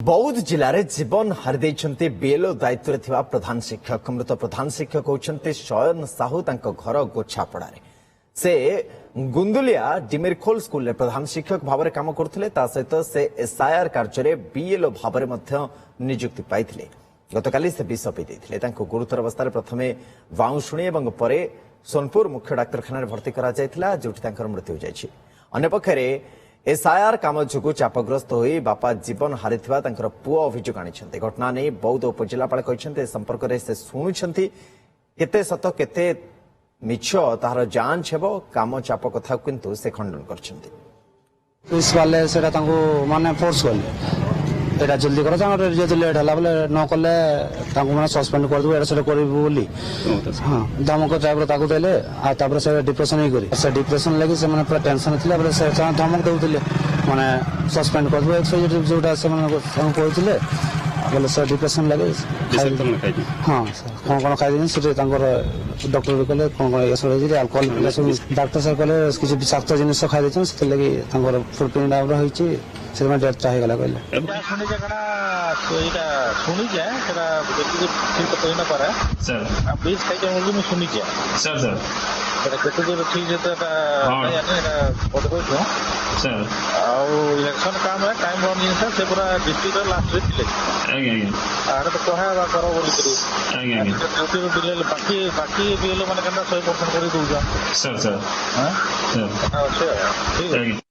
बौद्ध जिले में जीवन हारी बीएलओ दायित्व में प्रधान शिक्षक मृत प्रधान शिक्षक होती शयन साहू घर गोछापड़ा से गुंदुलिया डिमिरखोल स्कूल में प्रधान शिक्षक भाव में काम करते सहित से एसआईआर कार्य बीएलओ भाव में नियुक्ति पाई गतकाली से विष पीते गुरुतर अवस्था प्रथम बाउंशुणी और सोनपुर मुख्य डाक्तखाना भर्ती कर मृत्यु हो अन्यपक्षे एसआईआर काम जो चापग्रस्त हो बापा जीवन हारी पुओ अभियोग आनी घटना नहीं बौद्ध उपजिलापाल संपर्क में से शुणुंट केते सत केते मिछ तार जांच हेबो काम चाप कथा किंतु से खंडन करछंती पुलिस वाले सेटा माने फोर्स कले एटा जल्दी करो जो लेट हला बोले न कले माने सस्पेंड कर दो एटा सेटा करबो बोली हां धमक ड्राइवर ताकू देले आ तापर से डिप्रेशन ही करी से डिप्रेशन लगी से माने पूरा टेंशन थिला बोले से धमक देउतिले माने सस्पेंड कर दो एक्सोजेटिव जोटा से माने कहतिले बोले से डिप्रेशन लगे हाँ कौन खाई से डॉक्टर भी कहले कौन कौन अल्कोहल डाक्टर सर कहले किसी विषाक्त जिनिस खाई देछन से लगी फुड प्रिंट आउट होईची से डेथ चाहे गला कहले सुनी जगना एटा सुनी जाए सेटा देखि ठीक तो ना पारे सर बीस खाई के मुझे सुनी जाए सर सेटा केते जो ठीक है तो नहीं आने एटा फोटो को सर आउ इलेक्शन काम है टाइम बन जिन से पूरा डिस्ट्रिक्ट लास्ट रे थिले आगे आरे तो कहबा करो बोली करी आगे ड्यूटी में दिले बाकी बीएलओ माने कंदा 100% करी दूजा सर हां सर ठीक है